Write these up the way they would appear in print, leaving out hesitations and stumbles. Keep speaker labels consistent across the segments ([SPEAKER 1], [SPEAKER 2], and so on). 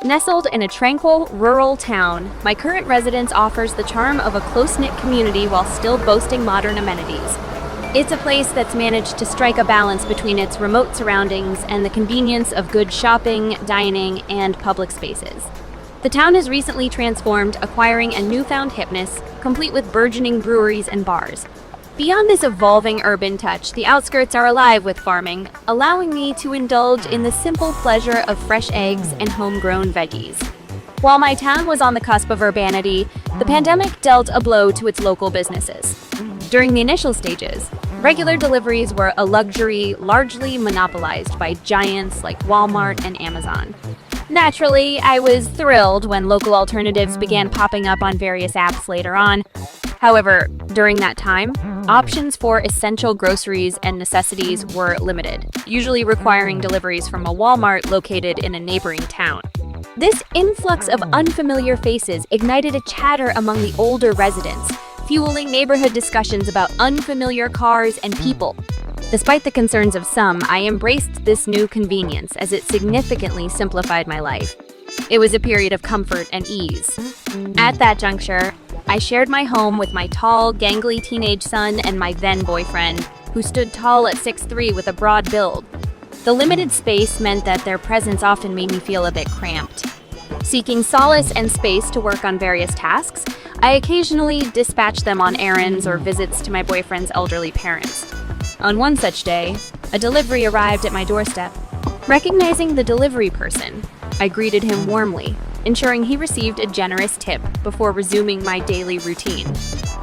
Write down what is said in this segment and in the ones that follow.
[SPEAKER 1] Nestled in a tranquil, rural town, my current residence offers the charm of a close-knit community while still boasting modern amenities. It's a place that's managed to strike a balance between its remote surroundings and the convenience of good shopping, dining, and public spaces. The town has recently transformed, acquiring a newfound hipness, complete with burgeoning breweries and bars. Beyond this evolving urban touch, the outskirts are alive with farming, allowing me to indulge in the simple pleasure of fresh eggs and homegrown veggies. While my town was on the cusp of urbanity, the pandemic dealt a blow to its local businesses. During the initial stages, regular deliveries were a luxury largely monopolized by giants like Walmart and Amazon. Naturally, I was thrilled when local alternatives began popping up on various apps later on. However, during that time, options for essential groceries and necessities were limited, usually requiring deliveries from a Walmart located in a neighboring town. This influx of unfamiliar faces ignited a chatter among the older residents, fueling neighborhood discussions about unfamiliar cars and people. Despite the concerns of some, I embraced this new convenience as it significantly simplified my life. It was a period of comfort and ease. At that juncture, I shared my home with my tall, gangly teenage son and my then boyfriend, who stood tall at 6'3" with a broad build. The limited space meant that their presence often made me feel a bit cramped. Seeking solace and space to work on various tasks, I occasionally dispatched them on errands or visits to my boyfriend's elderly parents. On one such day, a delivery arrived at my doorstep. Recognizing the delivery person, I greeted him warmly, ensuring he received a generous tip before resuming my daily routine.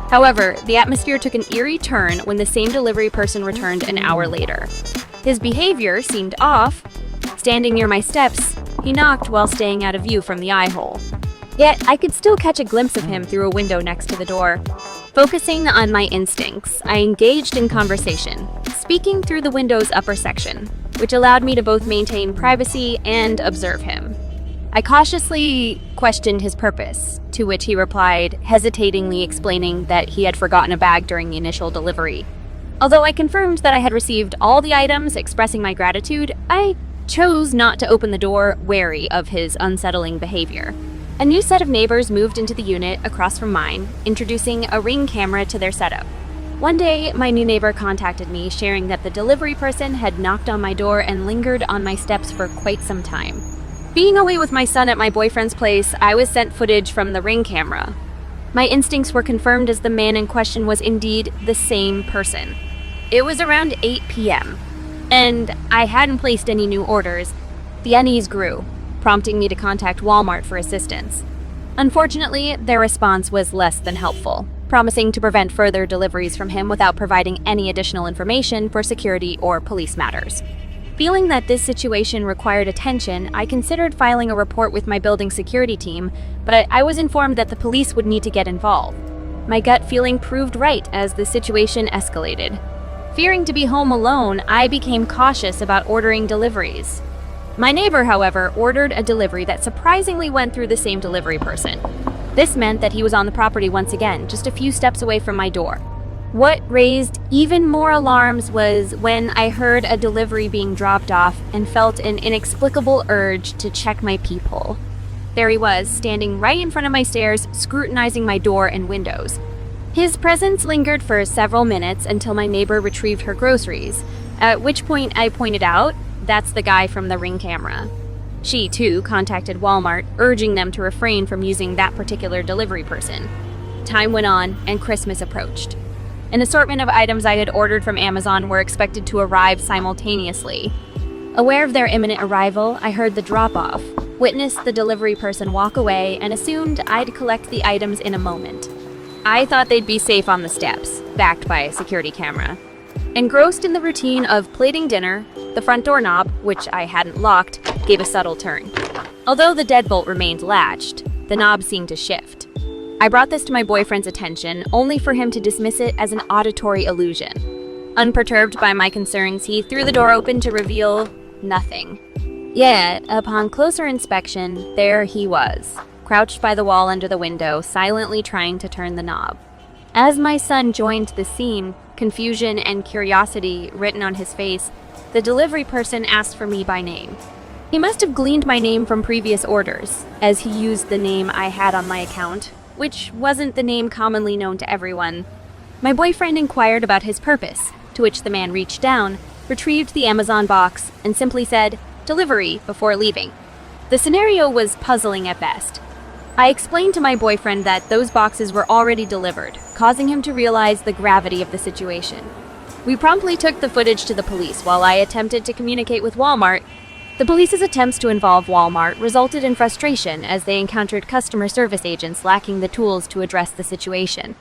[SPEAKER 1] However, the atmosphere took an eerie turn when the same delivery person returned an hour later. His behavior seemed off. Standing near my steps, he knocked while staying out of view from the eye hole. Yet, I could still catch a glimpse of him through a window next to the door. Focusing on my instincts, I engaged in conversation, speaking through the window's upper section, which allowed me to both maintain privacy and observe him. I cautiously questioned his purpose, to which he replied, hesitatingly explaining that he had forgotten a bag during the initial delivery. Although I confirmed that I had received all the items, expressing my gratitude, I chose not to open the door, wary of his unsettling behavior. A new set of neighbors moved into the unit across from mine, introducing a Ring camera to their setup. One day, my new neighbor contacted me, sharing that the delivery person had knocked on my door and lingered on my steps for quite some time. Being away with my son at my boyfriend's place, I was sent footage from the Ring camera. My instincts were confirmed as the man in question was indeed the same person. It was around 8 p.m., and I hadn't placed any new orders. The unease grew, prompting me to contact Walmart for assistance. Unfortunately, their response was less than helpful, promising to prevent further deliveries from him without providing any additional information for security or police matters. Feeling that this situation required attention, I considered filing a report with my building security team, but I was informed that the police would need to get involved. My gut feeling proved right as the situation escalated. Fearing to be home alone, I became cautious about ordering deliveries. My neighbor, however, ordered a delivery that surprisingly went through the same delivery person. This meant that he was on the property once again, just a few steps away from my door. What raised even more alarms was when I heard a delivery being dropped off and felt an inexplicable urge to check my peephole. There he was, standing right in front of my stairs, scrutinizing my door and windows. His presence lingered for several minutes until my neighbor retrieved her groceries, at which point I pointed out, that's the guy from the Ring camera. She, too, contacted Walmart, urging them to refrain from using that particular delivery person. Time went on, and Christmas approached. An assortment of items I had ordered from Amazon were expected to arrive simultaneously. Aware of their imminent arrival, I heard the drop-off, witnessed the delivery person walk away, and assumed I'd collect the items in a moment. I thought they'd be safe on the steps, backed by a security camera. Engrossed in the routine of plating dinner, the front doorknob, which I hadn't locked, gave a subtle turn. Although the deadbolt remained latched, the knob seemed to shift. I brought this to my boyfriend's attention, only for him to dismiss it as an auditory illusion. Unperturbed by my concerns, he threw the door open to reveal nothing. Yet, upon closer inspection, there he was, crouched by the wall under the window, silently trying to turn the knob. As my son joined the scene, confusion and curiosity written on his face, the delivery person asked for me by name. He must have gleaned my name from previous orders, as he used the name I had on my account, which wasn't the name commonly known to everyone. My boyfriend inquired about his purpose, to which the man reached down, retrieved the Amazon box, and simply said, "Delivery," before leaving. The scenario was puzzling at best. I explained to my boyfriend that those boxes were already delivered, causing him to realize the gravity of the situation. We promptly took the footage to the police while I attempted to communicate with Walmart. The police's attempts to involve Walmart resulted in frustration as they encountered customer service agents lacking the tools to address the situation.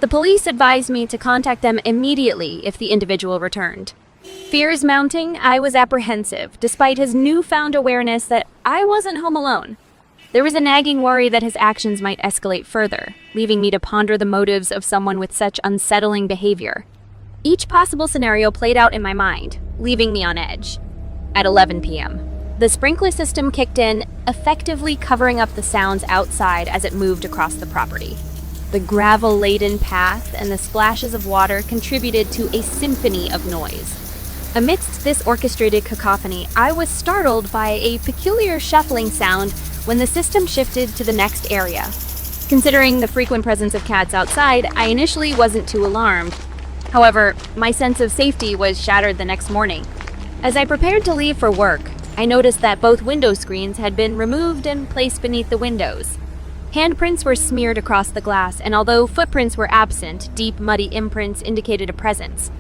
[SPEAKER 1] The police advised me to contact them immediately if the individual returned. Fears mounting, I was apprehensive, despite his newfound awareness that I wasn't home alone. There was a nagging worry that his actions might escalate further, leaving me to ponder the motives of someone with such unsettling behavior. Each possible scenario played out in my mind, leaving me on edge. At 11 p.m., the sprinkler system kicked in, effectively covering up the sounds outside as it moved across the property. The gravel-laden path and the splashes of water contributed to a symphony of noise. Amidst this orchestrated cacophony, I was startled by a peculiar shuffling sound when the system shifted to the next area. Considering the frequent presence of cats outside, I initially wasn't too alarmed. However, my sense of safety was shattered the next morning. As I prepared to leave for work, I noticed that both window screens had been removed and placed beneath the windows. Handprints were smeared across the glass, and although footprints were absent, deep, muddy imprints indicated a presence.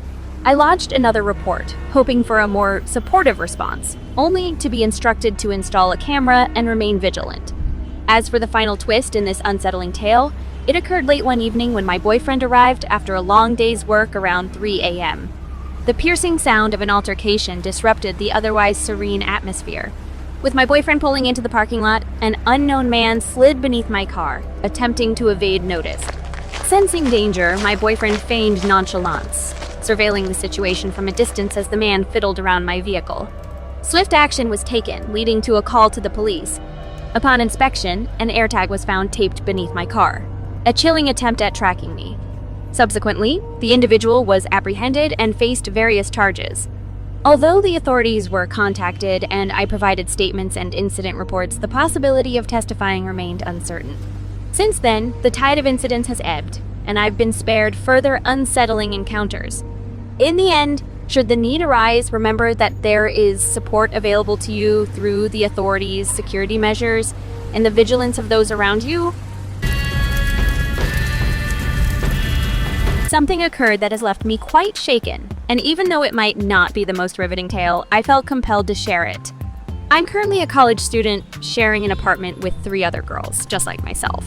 [SPEAKER 1] I lodged another report, hoping for a more supportive response, only to be instructed to install a camera and remain vigilant. As for the final twist in this unsettling tale, it occurred late one evening when my boyfriend arrived after a long day's work around 3 a.m. The piercing sound of an altercation disrupted the otherwise serene atmosphere. With my boyfriend pulling into the parking lot, an unknown man slid beneath my car, attempting to evade notice. Sensing danger, my boyfriend feigned nonchalance, surveilling the situation from a distance as the man fiddled around my vehicle. Swift action was taken, leading to a call to the police. Upon inspection, an AirTag was found taped beneath my car, a chilling attempt at tracking me. Subsequently, the individual was apprehended and faced various charges. Although the authorities were contacted and I provided statements and incident reports, the possibility of testifying remained uncertain. Since then, the tide of incidents has ebbed, and I've been spared further unsettling encounters. In the end, should the need arise, remember that there is support available to you through the authorities' security measures and the vigilance of those around you. Something occurred that has left me quite shaken, and even though it might not be the most riveting tale, I felt compelled to share it. I'm currently a college student sharing an apartment with 3 other girls, just like myself.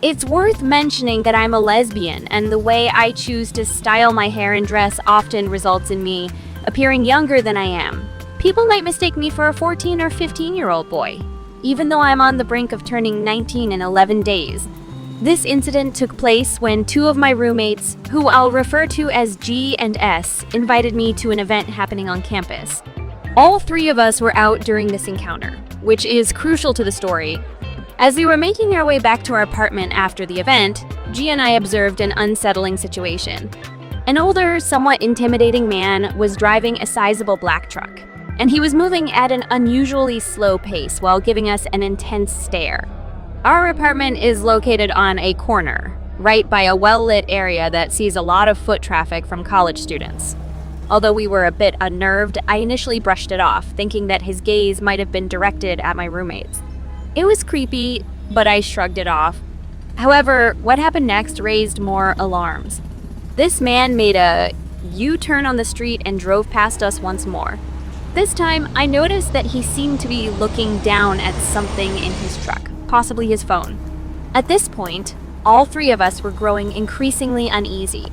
[SPEAKER 1] It's worth mentioning that I'm a lesbian, and the way I choose to style my hair and dress often results in me appearing younger than I am. People might mistake me for a 14 or 15-year-old boy, even though I'm on the brink of turning 19 in 11 days. This incident took place when 2 of my roommates, who I'll refer to as G and S, invited me to an event happening on campus. All 3 of us were out during this encounter, which is crucial to the story. As we were making our way back to our apartment after the event, G and I observed an unsettling situation. An older, somewhat intimidating man was driving a sizable black truck, and he was moving at an unusually slow pace while giving us an intense stare. Our apartment is located on a corner, right by a well-lit area that sees a lot of foot traffic from college students. Although we were a bit unnerved, I initially brushed it off, thinking that his gaze might have been directed at my roommates. It was creepy, but I shrugged it off. However, what happened next raised more alarms. This man made a U-turn on the street and drove past us once more. This time, I noticed that he seemed to be looking down at something in his truck, possibly his phone. At this point, all 3 of us were growing increasingly uneasy.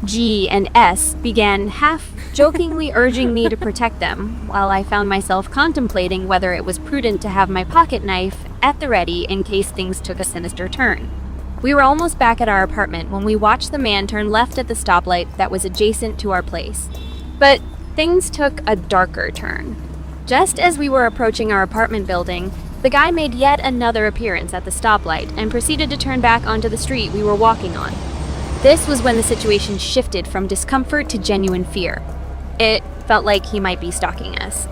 [SPEAKER 1] G and S began half-jokingly urging me to protect them, while I found myself contemplating whether it was prudent to have my pocket knife at the ready in case things took a sinister turn. We were almost back at our apartment when we watched the man turn left at the stoplight that was adjacent to our place. But things took a darker turn. Just as we were approaching our apartment building, the guy made yet another appearance at the stoplight and proceeded to turn back onto the street we were walking on. This was when the situation shifted from discomfort to genuine fear. It felt like he might be stalking us.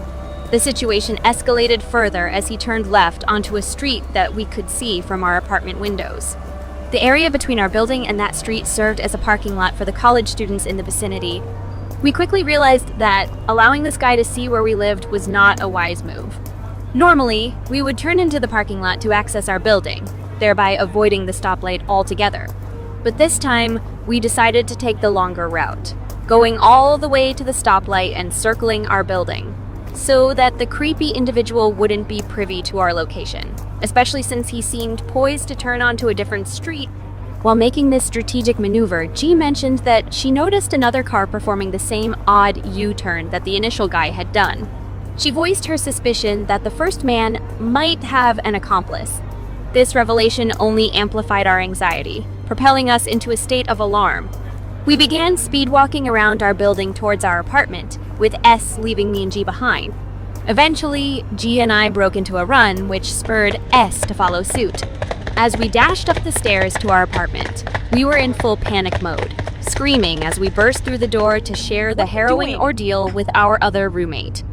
[SPEAKER 1] The situation escalated further as he turned left onto a street that we could see from our apartment windows. The area between our building and that street served as a parking lot for the college students in the vicinity. We quickly realized that allowing this guy to see where we lived was not a wise move. Normally, we would turn into the parking lot to access our building, thereby avoiding the stoplight altogether. But this time, we decided to take the longer route, going all the way to the stoplight and circling our building, so that the creepy individual wouldn't be privy to our location, especially since he seemed poised to turn onto a different street. While making this strategic maneuver, G mentioned that she noticed another car performing the same odd U-turn that the initial guy had done. She voiced her suspicion that the first man might have an accomplice. This revelation only amplified our anxiety, propelling us into a state of alarm. We began speed-walking around our building towards our apartment, with S leaving me and G behind. Eventually, G and I broke into a run, which spurred S to follow suit. As we dashed up the stairs to our apartment, we were in full panic mode, screaming as we burst through the door to share the harrowing ordeal with our other roommate.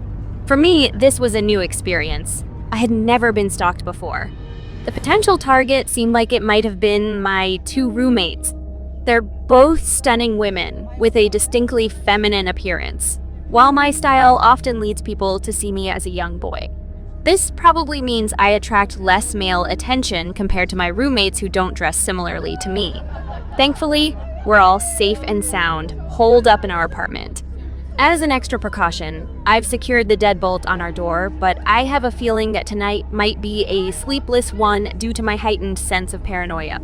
[SPEAKER 1] For me, this was a new experience. I had never been stalked before. The potential target seemed like it might have been my two roommates. They're both stunning women with a distinctly feminine appearance, while my style often leads people to see me as a young boy. This probably means I attract less male attention compared to my roommates who don't dress similarly to me. Thankfully, we're all safe and sound, holed up in our apartment. As an extra precaution, I've secured the deadbolt on our door, but I have a feeling that tonight might be a sleepless one due to my heightened sense of paranoia.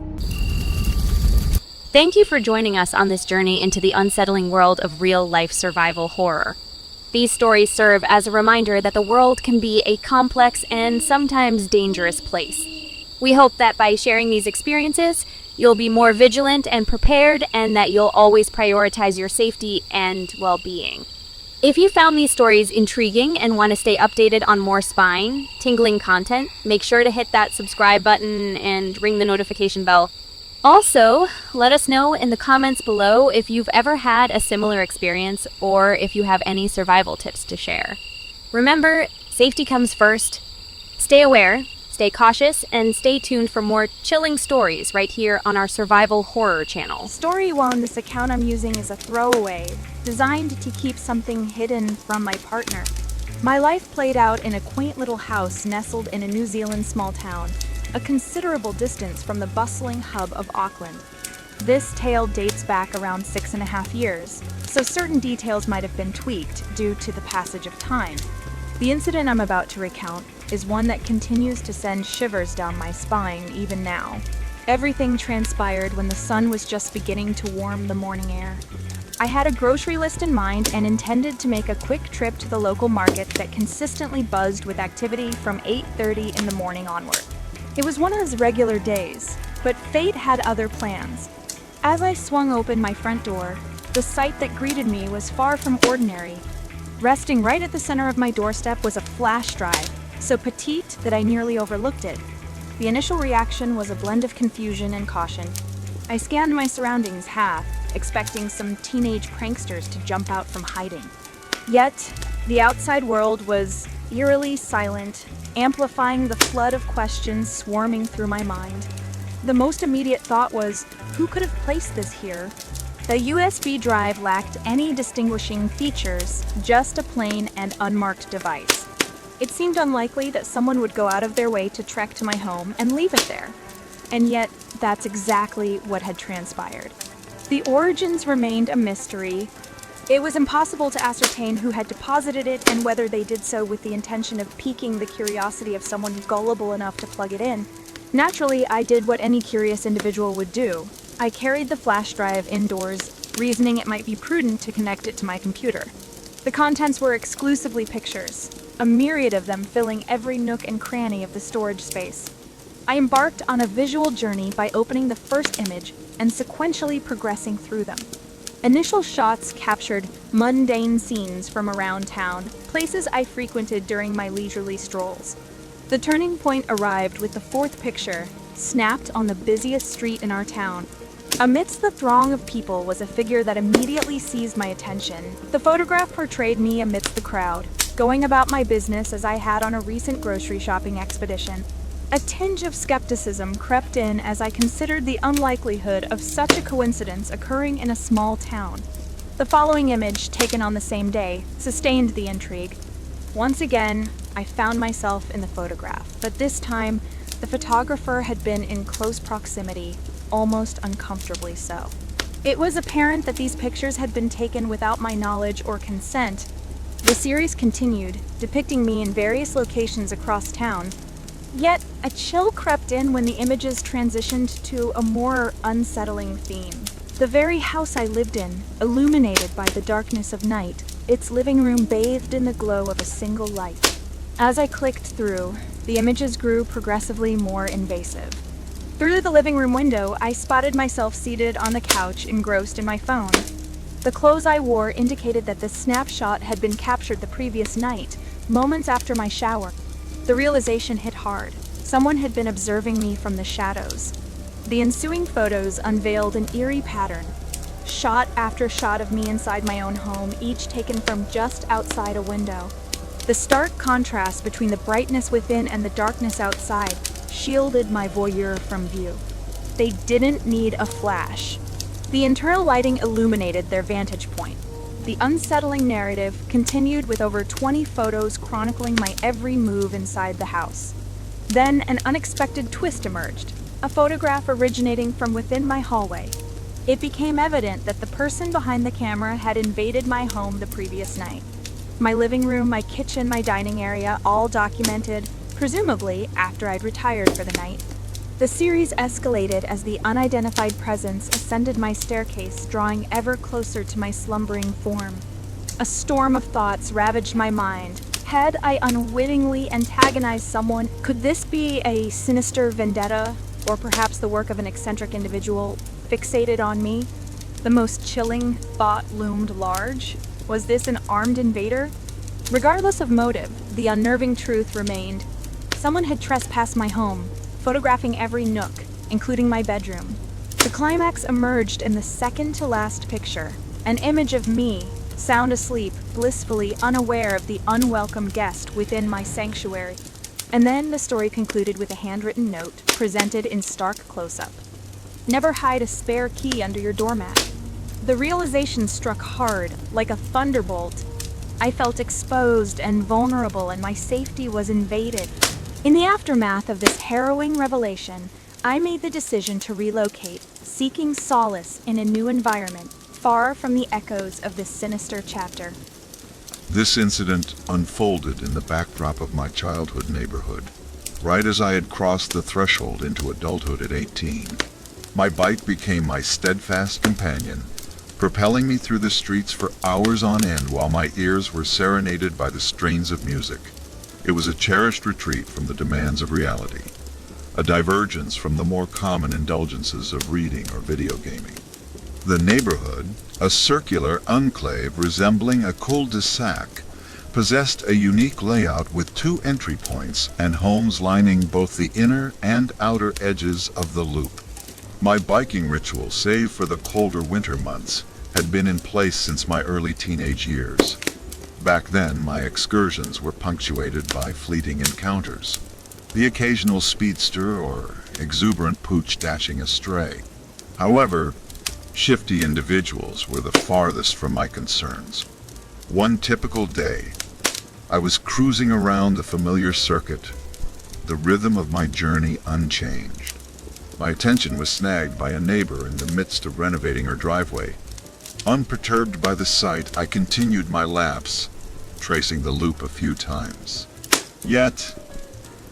[SPEAKER 1] Thank you for joining us on this journey into the unsettling world of real-life survival horror. These stories serve as a reminder that the world can be a complex and sometimes dangerous place. We hope that by sharing these experiences, you'll be more vigilant and prepared, and that you'll always prioritize your safety and well-being. If you found these stories intriguing and want to stay updated on more spine, tingling content, make sure to hit that subscribe button and ring the notification bell. Also, let us know in the comments below if you've ever had a similar experience or if you have any survival tips to share. Remember, safety comes first. Stay aware, stay cautious, and stay tuned for more chilling stories right here on our survival horror channel.
[SPEAKER 2] Story 1, this account I'm using is a throwaway, designed to keep something hidden from my partner. My life played out in a quaint little house nestled in a New Zealand small town, a considerable distance from the bustling hub of Auckland. This tale dates back around 6.5 years, so certain details might have been tweaked due to the passage of time. The incident I'm about to recount is one that continues to send shivers down my spine even now. Everything transpired when the sun was just beginning to warm the morning air. I had a grocery list in mind and intended to make a quick trip to the local market that consistently buzzed with activity from 8:30 in the morning onward. It was one of those regular days, but fate had other plans. As I swung open my front door, the sight that greeted me was far from ordinary. Resting right at the center of my doorstep was a flash drive, so petite that I nearly overlooked it. The initial reaction was a blend of confusion and caution. I scanned my surroundings half, expecting some teenage pranksters to jump out from hiding. Yet, the outside world was eerily silent, amplifying the flood of questions swarming through my mind. The most immediate thought was, who could have placed this here? The USB drive lacked any distinguishing features, just a plain and unmarked device. It seemed unlikely that someone would go out of their way to trek to my home and leave it there. And yet, that's exactly what had transpired. The origins remained a mystery. It was impossible to ascertain who had deposited it and whether they did so with the intention of piquing the curiosity of someone gullible enough to plug it in. Naturally, I did what any curious individual would do. I carried the flash drive indoors, reasoning it might be prudent to connect it to my computer. The contents were exclusively pictures, a myriad of them filling every nook and cranny of the storage space. I embarked on a visual journey by opening the first image and sequentially progressing through them. Initial shots captured mundane scenes from around town, places I frequented during my leisurely strolls. The turning point arrived with the fourth picture, snapped on the busiest street in our town. Amidst the throng of people was a figure that immediately seized my attention. The photograph portrayed me amidst the crowd, going about my business as I had on a recent grocery shopping expedition. A tinge of skepticism crept in as I considered the unlikelihood of such a coincidence occurring in a small town. The following image, taken on the same day, sustained the intrigue. Once again, I found myself in the photograph, but this time, the photographer had been in close proximity, almost uncomfortably so. It was apparent that these pictures had been taken without my knowledge or consent. The series continued, depicting me in various locations across town. Yet, a chill crept in when the images transitioned to a more unsettling theme. The very house I lived in, illuminated by the darkness of night, its living room bathed in the glow of a single light. As I clicked through, the images grew progressively more invasive. Through the living room window, I spotted myself seated on the couch, engrossed in my phone. The clothes I wore indicated that the snapshot had been captured the previous night, moments after my shower. The realization hit hard. Someone had been observing me from the shadows. The ensuing photos unveiled an eerie pattern. Shot after shot of me inside my own home, each taken from just outside a window. The stark contrast between the brightness within and the darkness outside shielded my voyeur from view. They didn't need a flash. The internal lighting illuminated their vantage point. The unsettling narrative continued with over 20 photos chronicling my every move inside the house. Then an unexpected twist emerged, a photograph originating from within my hallway. It became evident that the person behind the camera had invaded my home the previous night. My living room, my kitchen, my dining area, all documented, presumably after I'd retired for the night. The series escalated as the unidentified presence ascended my staircase, drawing ever closer to my slumbering form. A storm of thoughts ravaged my mind. Had I unwittingly antagonized someone? Could this be a sinister vendetta, or perhaps the work of an eccentric individual fixated on me? The most chilling thought loomed large. Was this an armed invader? Regardless of motive, the unnerving truth remained. Someone had trespassed my home, photographing every nook, including my bedroom. The climax emerged in the second-to-last picture, an image of me, sound asleep, blissfully unaware of the unwelcome guest within my sanctuary. And then the story concluded with a handwritten note, presented in stark close-up. Never hide a spare key under your doormat. The realization struck hard, like a thunderbolt. I felt exposed and vulnerable, and my safety was invaded. In the aftermath of this harrowing revelation, I made the decision to relocate, seeking solace in a new environment, far from the echoes of this sinister chapter.
[SPEAKER 3] This incident unfolded in the backdrop of my childhood neighborhood, right as I had crossed the threshold into adulthood at 18. My bike became my steadfast companion, propelling me through the streets for hours on end while my ears were serenaded by the strains of music. It was a cherished retreat from the demands of reality, a divergence from the more common indulgences of reading or video gaming. The neighborhood, a circular enclave resembling a cul-de-sac, possessed a unique layout with 2 entry points and homes lining both the inner and outer edges of the loop. My biking ritual, save for the colder winter months, had been in place since my early teenage years. Back then, my excursions were punctuated by fleeting encounters, the occasional speedster or exuberant pooch dashing astray. However, shifty individuals were the farthest from my concerns. One typical day, I was cruising around the familiar circuit, the rhythm of my journey unchanged. My attention was snagged by a neighbor in the midst of renovating her driveway. Unperturbed by the sight, I continued my laps, tracing the loop a few times. Yet,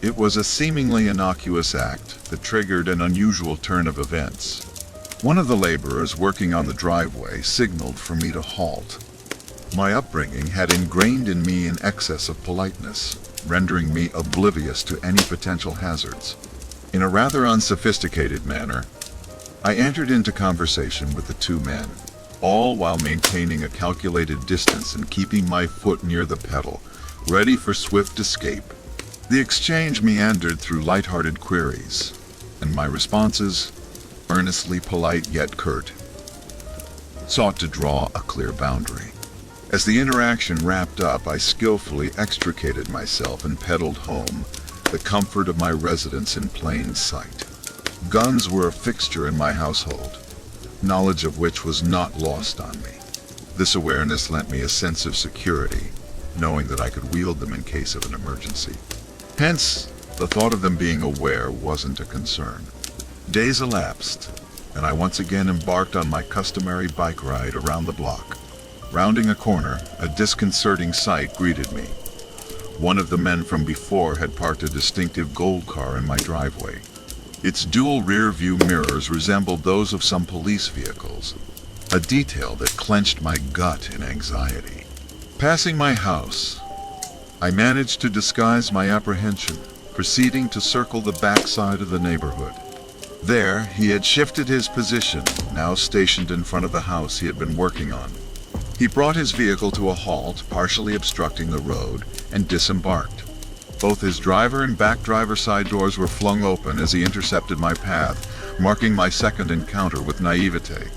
[SPEAKER 3] it was a seemingly innocuous act that triggered an unusual turn of events. One of the laborers working on the driveway signaled for me to halt. My upbringing had ingrained in me an excess of politeness, rendering me oblivious to any potential hazards. In a rather unsophisticated manner, I entered into conversation with the 2 men, all while maintaining a calculated distance and keeping my foot near the pedal, ready for swift escape. The exchange meandered through light-hearted queries, and my responses, earnestly polite yet curt, sought to draw a clear boundary. As the interaction wrapped up, I skillfully extricated myself and pedaled home, the comfort of my residence in plain sight. Guns were a fixture in my household, knowledge of which was not lost on me. This awareness lent me a sense of security, knowing that I could wield them in case of an emergency. Hence, the thought of them being aware wasn't a concern. Days elapsed, and I once again embarked on my customary bike ride around the block. Rounding a corner, a disconcerting sight greeted me. One of the men from before had parked a distinctive gold car in my driveway. Its dual rear-view mirrors resembled those of some police vehicles, a detail that clenched my gut in anxiety. Passing my house, I managed to disguise my apprehension, proceeding to circle the backside of the neighborhood. There, he had shifted his position, now stationed in front of the house he had been working on. He brought his vehicle to a halt, partially obstructing the road, and disembarked. Both his driver and back driver side doors were flung open as he intercepted my path, marking my second encounter with naivete.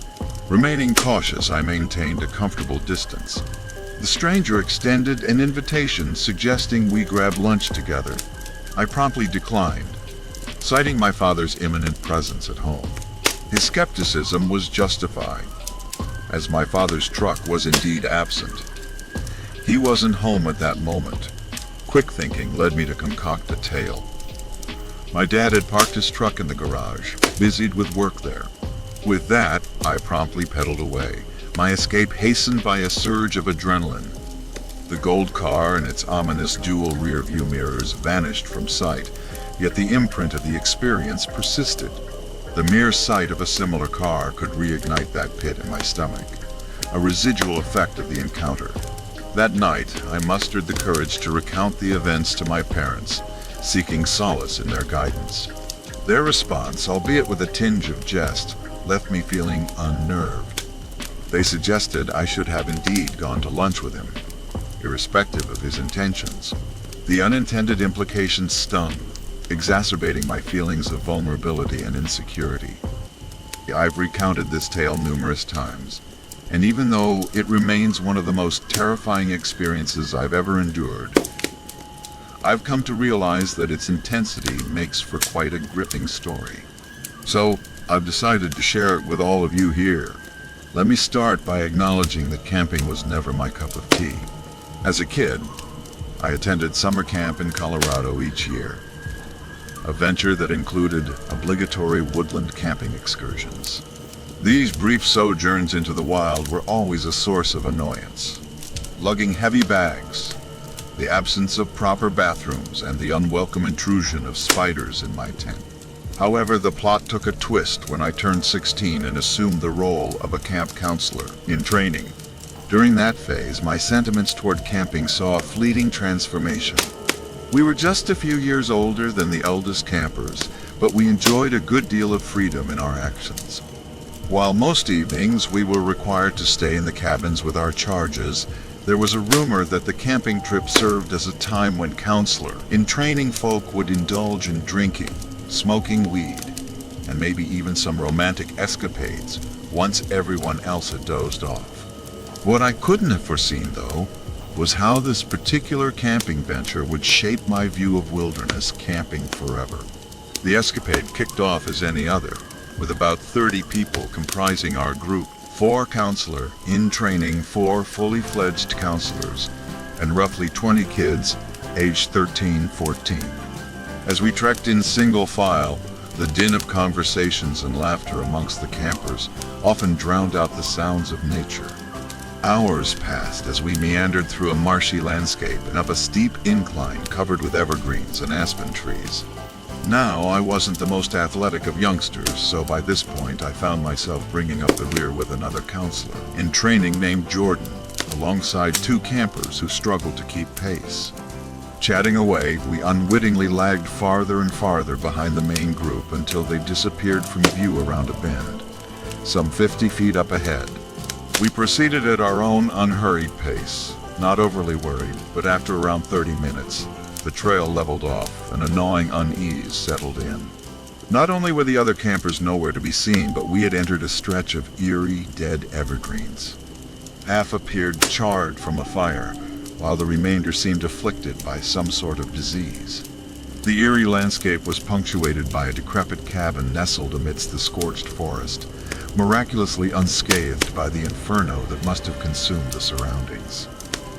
[SPEAKER 3] Remaining cautious, I maintained a comfortable distance. The stranger extended an invitation suggesting we grab lunch together. I promptly declined, citing my father's imminent presence at home. His skepticism was justified, as my father's truck was indeed absent. He wasn't home at that moment. Quick thinking led me to concoct a tale. My dad had parked his truck in the garage, busied with work there. With that, I promptly pedaled away, my escape hastened by a surge of adrenaline. The gold car and its ominous dual rear-view mirrors vanished from sight, yet the imprint of the experience persisted. The mere sight of a similar car could reignite that pit in my stomach, a residual effect of the encounter. That night, I mustered the courage to recount the events to my parents, seeking solace in their guidance. Their response, albeit with a tinge of jest, left me feeling unnerved. They suggested I should have indeed gone to lunch with him, irrespective of his intentions. The unintended implications stung, exacerbating my feelings of vulnerability and insecurity. I've recounted this tale numerous times, and even though it remains one of the most terrifying experiences I've ever endured, I've come to realize that its intensity makes for quite a gripping story. So, I've decided to share it with all of you here. Let me start by acknowledging that camping was never my cup of tea. As a kid, I attended summer camp in Colorado each year, a venture that included obligatory woodland camping excursions. These brief sojourns into the wild were always a source of annoyance. Lugging heavy bags, the absence of proper bathrooms, and the unwelcome intrusion of spiders in my tent. However, the plot took a twist when I turned 16 and assumed the role of a camp counselor in training. During that phase, my sentiments toward camping saw a fleeting transformation. We were just a few years older than the eldest campers, but we enjoyed a good deal of freedom in our actions. While most evenings we were required to stay in the cabins with our charges, there was a rumor that the camping trip served as a time when counselor in training folk would indulge in drinking, smoking weed, and maybe even some romantic escapades once everyone else had dozed off. What I couldn't have foreseen, though, was how this particular camping venture would shape my view of wilderness camping forever. The escapade kicked off as any other, with about 30 people comprising our group, 4 counselor, in training 4 fully fledged counselors, and roughly 20 kids aged 13-14. As we trekked in single file, the din of conversations and laughter amongst the campers often drowned out the sounds of nature. Hours passed as we meandered through a marshy landscape and up a steep incline covered with evergreens and aspen trees. Now, I wasn't the most athletic of youngsters, so by this point I found myself bringing up the rear with another counselor in training named Jordan, alongside 2 campers who struggled to keep pace. Chatting away, we unwittingly lagged farther and farther behind the main group until they disappeared from view around a bend, some 50 feet up ahead. We proceeded at our own unhurried pace, not overly worried, but after around 30 minutes, the trail leveled off and a gnawing unease settled in. Not only were the other campers nowhere to be seen, but we had entered a stretch of eerie, dead evergreens. Half appeared charred from a fire, while the remainder seemed afflicted by some sort of disease. The eerie landscape was punctuated by a decrepit cabin nestled amidst the scorched forest, miraculously unscathed by the inferno that must have consumed the surroundings.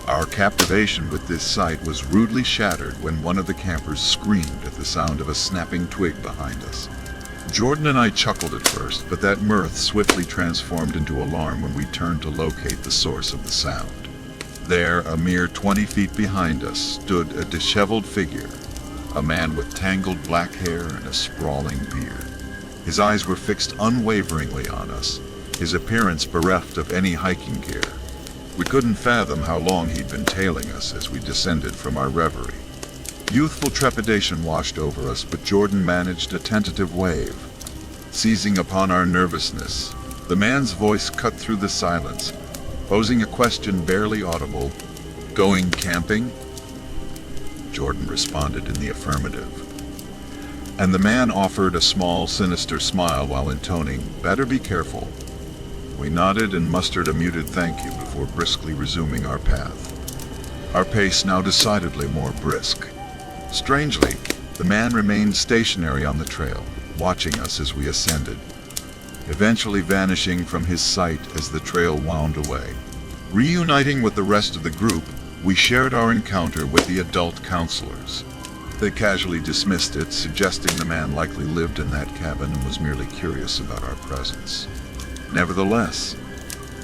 [SPEAKER 3] Our captivation with this sight was rudely shattered when one of the campers screamed at the sound of a snapping twig behind us. Jordan and I chuckled at first, but that mirth swiftly transformed into alarm when we turned to locate the source of the sound. There, a mere 20 feet behind us, stood a disheveled figure, a man with tangled black hair and a sprawling beard. His eyes were fixed unwaveringly on us, his appearance bereft of any hiking gear. We couldn't fathom how long he'd been tailing us as we descended from our reverie. Youthful trepidation washed over us, but Jordan managed a tentative wave. Seizing upon our nervousness, the man's voice cut through the silence, posing a question barely audible. "Going camping?" Jordan responded in the affirmative. And the man offered a small, sinister smile while intoning, "Better be careful." We nodded and mustered a muted thank you before briskly resuming our path. Our pace now decidedly more brisk. Strangely, the man remained stationary on the trail, watching us as we ascended, eventually vanishing from his sight as the trail wound away. Reuniting with the rest of the group, we shared our encounter with the adult counselors. They casually dismissed it, suggesting the man likely lived in that cabin and was merely curious about our presence. Nevertheless,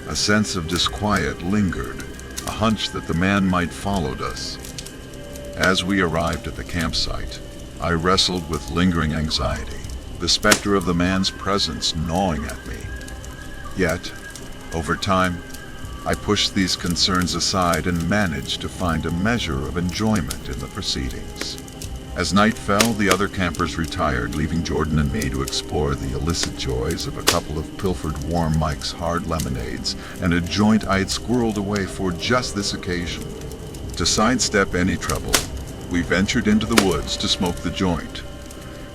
[SPEAKER 3] a sense of disquiet lingered, a hunch that the man might followed us. As we arrived at the campsite, I wrestled with lingering anxiety, the specter of the man's presence gnawing at me. Yet, over time, I pushed these concerns aside and managed to find a measure of enjoyment in the proceedings. As night fell, the other campers retired, leaving Jordan and me to explore the illicit joys of a couple of pilfered Warm Mike's hard lemonades and a joint I had squirreled away for just this occasion. To sidestep any trouble, we ventured into the woods to smoke the joint,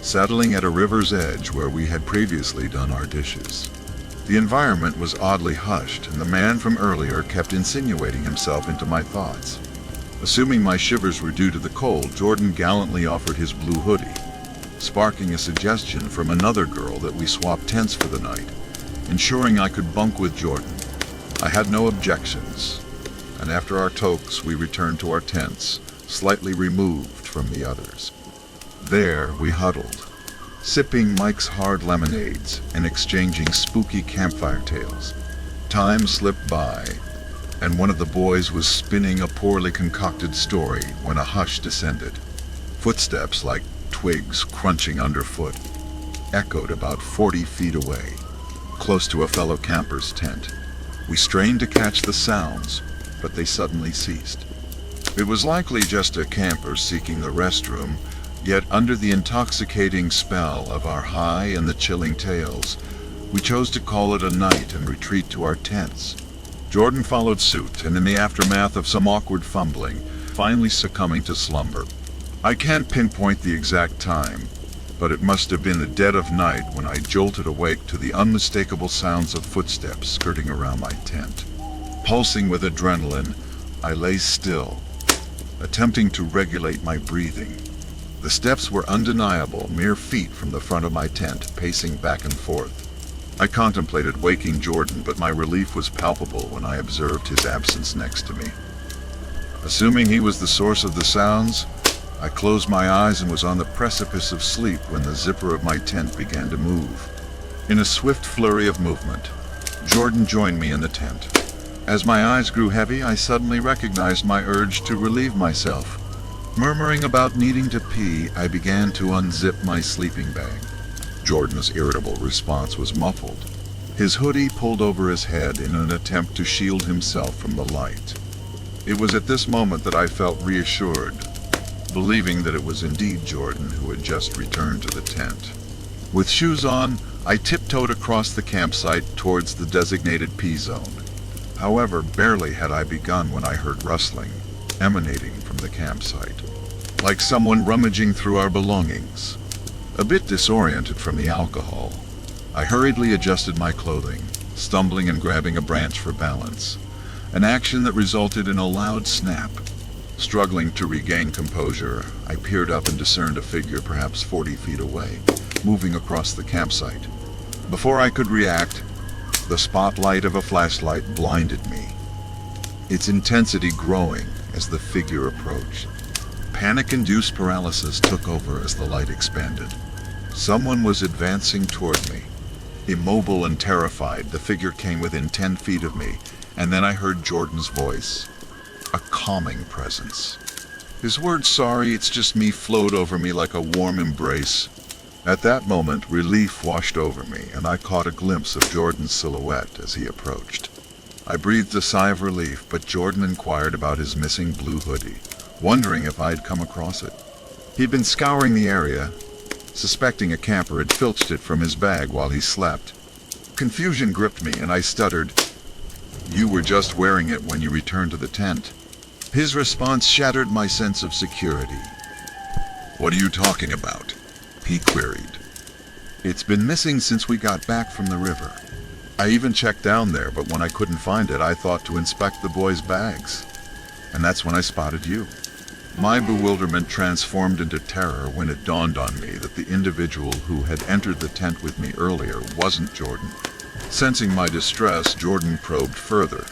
[SPEAKER 3] settling at a river's edge where we had previously done our dishes. The environment was oddly hushed, and the man from earlier kept insinuating himself into my thoughts. Assuming my shivers were due to the cold, Jordan gallantly offered his blue hoodie, sparking a suggestion from another girl that we swap tents for the night, ensuring I could bunk with Jordan. I had no objections, and after our tokes we returned to our tents, slightly removed from the others. There we huddled, sipping Mike's hard lemonades and exchanging spooky campfire tales. Time slipped by, and one of the boys was spinning a poorly concocted story when a hush descended. Footsteps, like twigs crunching underfoot, echoed about 40 feet away, close to a fellow camper's tent. We strained to catch the sounds, but they suddenly ceased. It was likely just a camper seeking the restroom, yet under the intoxicating spell of our high and the chilling tales, we chose to call it a night and retreat to our tents. Jordan followed suit, and in the aftermath of some awkward fumbling, finally succumbing to slumber. I can't pinpoint the exact time, but it must have been the dead of night when I jolted awake to the unmistakable sounds of footsteps skirting around my tent. Pulsing with adrenaline, I lay still, attempting to regulate my breathing. The steps were undeniable, mere feet from the front of my tent, pacing back and forth. I contemplated waking Jordan, but my relief was palpable when I observed his absence next to me. Assuming he was the source of the sounds, I closed my eyes and was on the precipice of sleep when the zipper of my tent began to move. In a swift flurry of movement, Jordan joined me in the tent. As my eyes grew heavy, I suddenly recognized my urge to relieve myself. Murmuring about needing to pee, I began to unzip my sleeping bag. Jordan's irritable response was muffled, his hoodie pulled over his head in an attempt to shield himself from the light. It was at this moment that I felt reassured, believing that it was indeed Jordan who had just returned to the tent. With shoes on, I tiptoed across the campsite towards the designated pee zone. However, barely had I begun when I heard rustling, emanating from the campsite, like someone rummaging through our belongings. A bit disoriented from the alcohol, I hurriedly adjusted my clothing, stumbling and grabbing a branch for balance. an action that resulted in a loud snap. Struggling to regain composure, I peered up and discerned a figure perhaps 40 feet away, moving across the campsite. Before I could react, the spotlight of a flashlight blinded me, its intensity growing as the figure approached. Panic-induced paralysis took over as the light expanded. Someone was advancing toward me. Immobile and terrified, the figure came within 10 feet of me, and then I heard Jordan's voice, a calming presence. His words, "Sorry, it's just me," flowed over me like a warm embrace. At that moment, relief washed over me, and I caught a glimpse of Jordan's silhouette as he approached. I breathed a sigh of relief, but Jordan inquired about his missing blue hoodie, wondering if I'd come across it. He'd been scouring the area, suspecting a camper had filched it from his bag while he slept. Confusion gripped me, and I stuttered, "You were just wearing it when you returned to the tent." His response shattered my sense of security. "What are you talking about?" he queried. "It's been missing since we got back from the river. I even checked down there, but when I couldn't find it, I thought to inspect the boys' bags. And that's when I spotted you." My bewilderment transformed into terror when it dawned on me that the individual who had entered the tent with me earlier wasn't Jordan. Sensing my distress, Jordan probed further.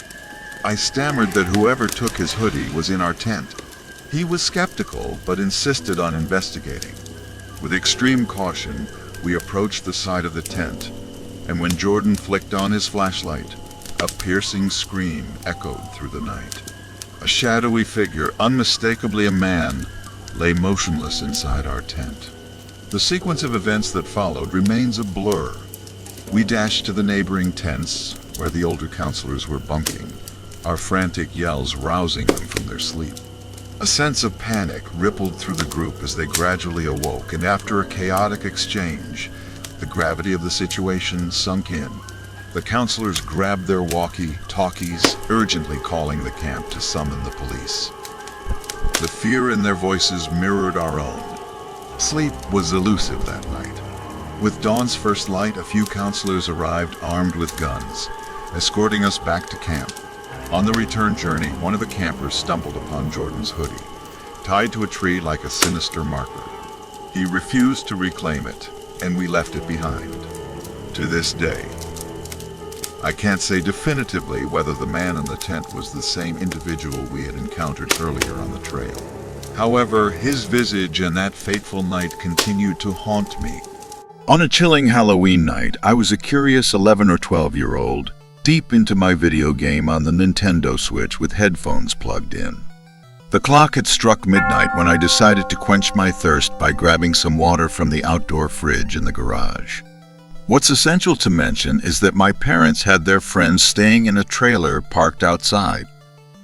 [SPEAKER 3] I stammered that whoever took his hoodie was in our tent. He was skeptical, but insisted on investigating. With extreme caution, we approached the side of the tent, and when Jordan flicked on his flashlight, a piercing scream echoed through the night. A shadowy figure, unmistakably a man, lay motionless inside our tent. The sequence of events that followed remains a blur. We dashed to the neighboring tents, where the older counselors were bunking, our frantic yells rousing them from their sleep. A sense of panic rippled through the group as they gradually awoke, and after a chaotic exchange, the gravity of the situation sunk in. The counselors grabbed their walkie-talkies, urgently calling the camp to summon the police. The fear in their voices mirrored our own. Sleep was elusive that night. With dawn's first light, a few counselors arrived armed with guns, escorting us back to camp. On the return journey, one of the campers stumbled upon Jordan's hoodie, tied to a tree like a sinister marker. He refused to reclaim it, and we left it behind. To this day, I can't say definitively whether the man in the tent was the same individual we had encountered earlier on the trail. However, his visage and that fateful night continued to haunt me. On a chilling Halloween night, I was a curious 11 or 12-year-old, deep into my video game on the Nintendo Switch with headphones plugged in. The clock had struck midnight when I decided to quench my thirst by grabbing some water from the outdoor fridge in the garage. What's essential to mention is that my parents had their friends staying in a trailer parked outside.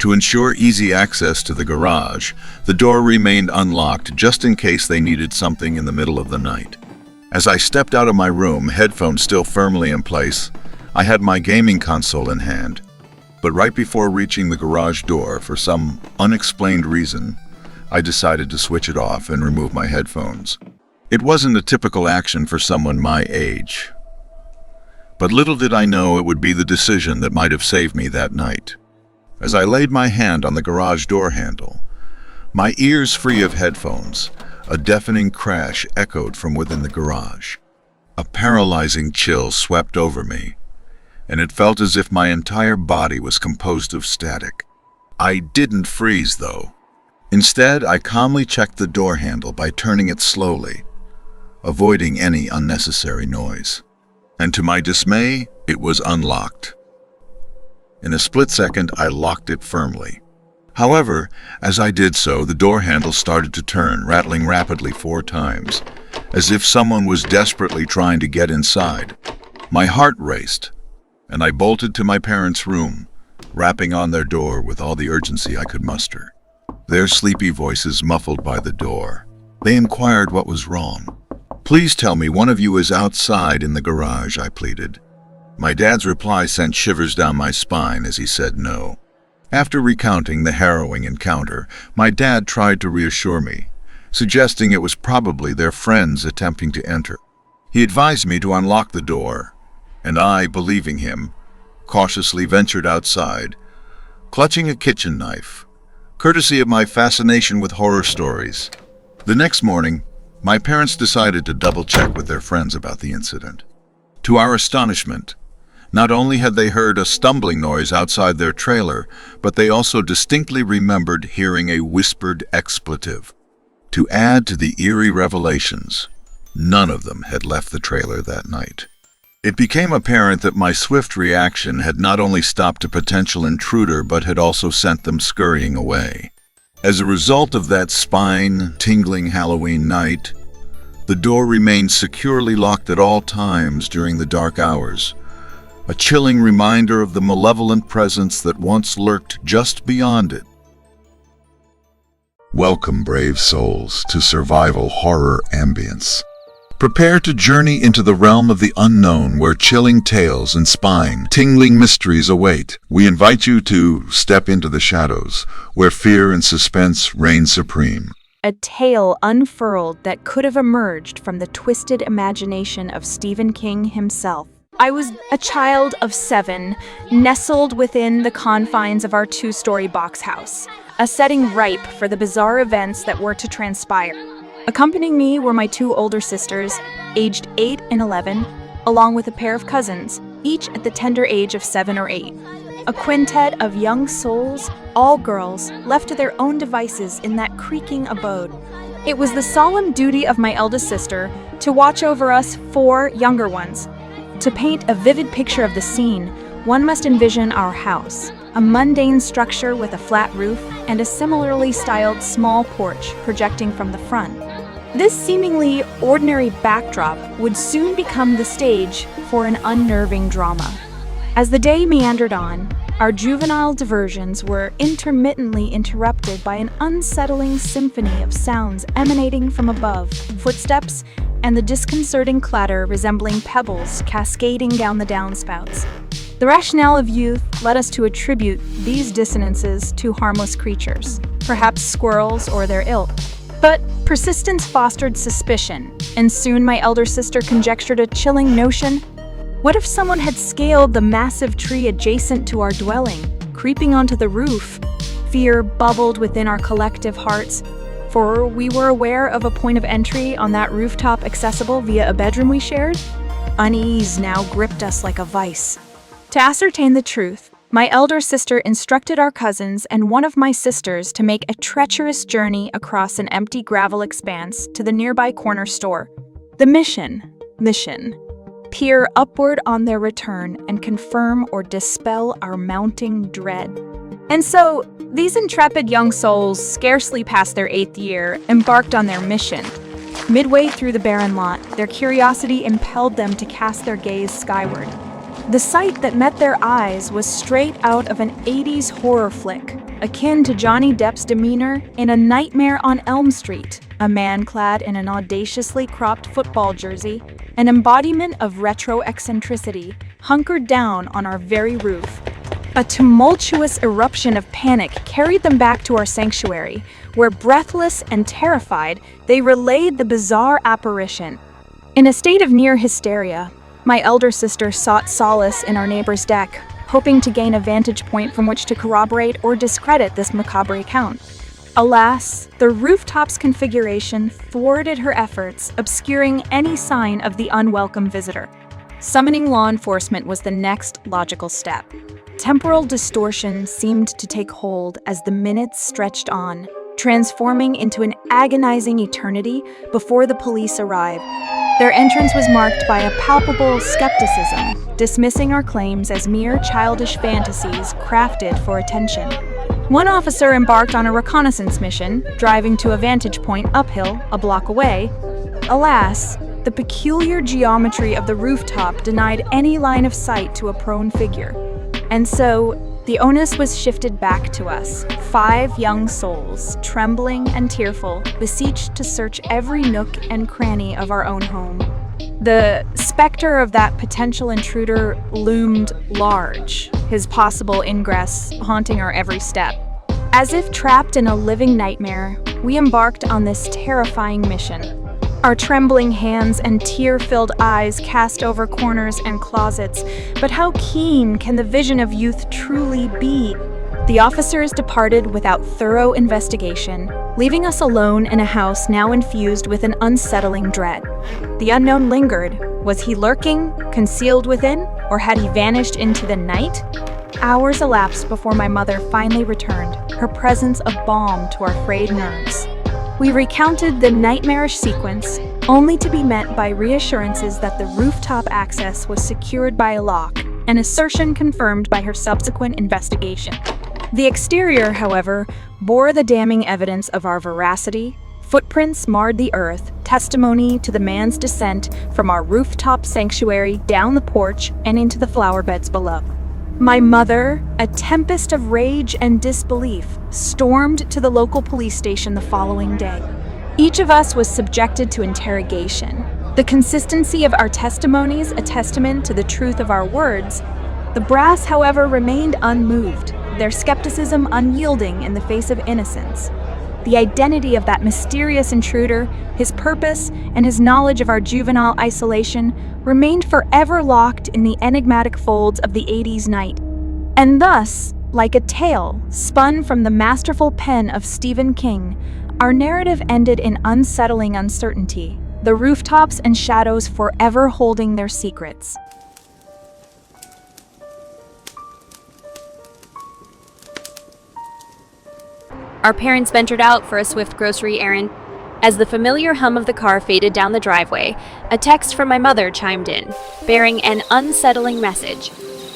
[SPEAKER 3] To ensure easy access to the garage, the door remained unlocked just in case they needed something in the middle of the night. As I stepped out of my room, headphones still firmly in place, I had my gaming console in hand. But right before reaching the garage door, for some unexplained reason, I decided to switch it off and remove my headphones. It wasn't a typical action for someone my age. But little did I know it would be the decision that might have saved me that night. As I laid my hand on the garage door handle, my ears free of headphones, a deafening crash echoed from within the garage. A paralyzing chill swept over me, and it felt as if my entire body was composed of static. I didn't freeze, though. Instead, I calmly checked the door handle by turning it slowly, avoiding any unnecessary noise. And to my dismay, it was unlocked. In a split second, I locked it firmly. However, as I did so, the door handle started to turn, rattling rapidly 4 times, as if someone was desperately trying to get inside. My heart raced, and I bolted to my parents' room, rapping on their door with all the urgency I could muster. Their sleepy voices muffled by the door. They inquired what was wrong. "Please tell me one of you is outside in the garage," I pleaded. My dad's reply sent shivers down my spine as he said no. After recounting the harrowing encounter, my dad tried to reassure me, suggesting it was probably their friends attempting to enter. He advised me to unlock the door, and I, believing him, cautiously ventured outside, clutching a kitchen knife, courtesy of my fascination with horror stories. The next morning, my parents decided to double-check with their friends about the incident. To our astonishment, not only had they heard a stumbling noise outside their trailer, but they also distinctly remembered hearing a whispered expletive. To add to the eerie revelations, none of them had left the trailer that night. It became apparent that my swift reaction had not only stopped a potential intruder, but had also sent them scurrying away. As a result of that spine-tingling Halloween night, the door remained securely locked at all times during the dark hours, a chilling reminder of the malevolent presence that once lurked just beyond it. Welcome, brave souls, to Survival Horror Ambience. Prepare to journey into the realm of the unknown, where chilling tales and spine-tingling mysteries await. We invite you to step into the shadows, where fear and suspense reign supreme.
[SPEAKER 2] A tale unfurled that could have emerged from the twisted imagination of Stephen King himself. I was a child of 7, nestled within the confines of our 2-story box house, a setting ripe for the bizarre events that were to transpire. Accompanying me were my 2 older sisters, aged 8 and 11, along with a pair of cousins, each at the tender age of 7 or 8. A quintet of young souls, all girls, left to their own devices in that creaking abode. It was the solemn duty of my eldest sister to watch over us 4 younger ones. To paint a vivid picture of the scene, one must envision our house, a mundane structure with a flat roof and a similarly styled small porch projecting from the front. This seemingly ordinary backdrop would soon become the stage for an unnerving drama. As the day meandered on, our juvenile diversions were intermittently interrupted by an unsettling symphony of sounds emanating from above, footsteps, and the disconcerting clatter resembling pebbles cascading down the downspouts. The rationale of youth led us to attribute these dissonances to harmless creatures, perhaps squirrels or their ilk. But persistence fostered suspicion, and soon my elder sister conjectured a chilling notion. What if someone had scaled the massive tree adjacent to our dwelling, creeping onto the roof? Fear bubbled within our collective hearts, for we were aware of a point of entry on that rooftop accessible via a bedroom we shared. Unease now gripped us like a vice. To ascertain the truth, my elder sister instructed our cousins and one of my sisters to make a treacherous journey across an empty gravel expanse to the nearby corner store. The mission. Peer upward on their return and confirm or dispel our mounting dread. And so, these intrepid young souls, scarcely past their 8th year, embarked on their mission. Midway through the barren lot, their curiosity impelled them to cast their gaze skyward. The sight that met their eyes was straight out of an 80s horror flick, akin to Johnny Depp's demeanor in A Nightmare on Elm Street, a man clad in an audaciously cropped football jersey, an embodiment of retro eccentricity, hunkered down on our very roof. A tumultuous eruption of panic carried them back to our sanctuary, where breathless and terrified, they relayed the bizarre apparition. In a state of near hysteria, my elder sister sought solace in our neighbor's deck, hoping to gain a vantage point from which to corroborate or discredit this macabre account. Alas, the rooftop's configuration thwarted her efforts, obscuring any sign of the unwelcome visitor. Summoning law enforcement was the next logical step. Temporal distortion seemed to take hold as the minutes stretched on, transforming into an agonizing eternity before the police arrived. Their entrance was marked by a palpable skepticism, dismissing our claims as mere childish fantasies crafted for attention. One officer embarked on a reconnaissance mission, driving to a vantage point uphill, a block away. Alas, the peculiar geometry of the rooftop denied any line of sight to a prone figure. And so, the onus was shifted back to us, 5 young souls, trembling and tearful, beseeched to search every nook and cranny of our own home. The specter of that potential intruder loomed large, his possible ingress haunting our every step. As if trapped in a living nightmare, we embarked on this terrifying mission. Our trembling hands and tear-filled eyes cast over corners and closets, but how keen can the vision of youth truly be? The officers departed without thorough investigation, leaving us alone in a house now infused with an unsettling dread. The unknown lingered. Was he lurking, concealed within, or had he vanished into the night? Hours elapsed before my mother finally returned, her presence a balm to our frayed nerves. We recounted the nightmarish sequence, only to be met by reassurances that the rooftop access was secured by a lock, an assertion confirmed by her subsequent investigation. The exterior, however, bore the damning evidence of our veracity. Footprints marred the earth, testimony to the man's descent from our rooftop sanctuary down the porch and into the flower beds below. My mother, a tempest of rage and disbelief, stormed to the local police station the following day. Each of us was subjected to interrogation. The consistency of our testimonies a testament to the truth of our words. The brass, however, remained unmoved, their skepticism unyielding in the face of innocence. The identity of that mysterious intruder, his purpose, and his knowledge of our juvenile isolation remained forever locked in the enigmatic folds of the 80s night. And thus, like a tale spun from the masterful pen of Stephen King, our narrative ended in unsettling uncertainty, the rooftops and shadows forever holding their secrets.
[SPEAKER 1] Our parents ventured out for a swift grocery errand. As the familiar hum of the car faded down the driveway, a text from my mother chimed in, bearing an unsettling message.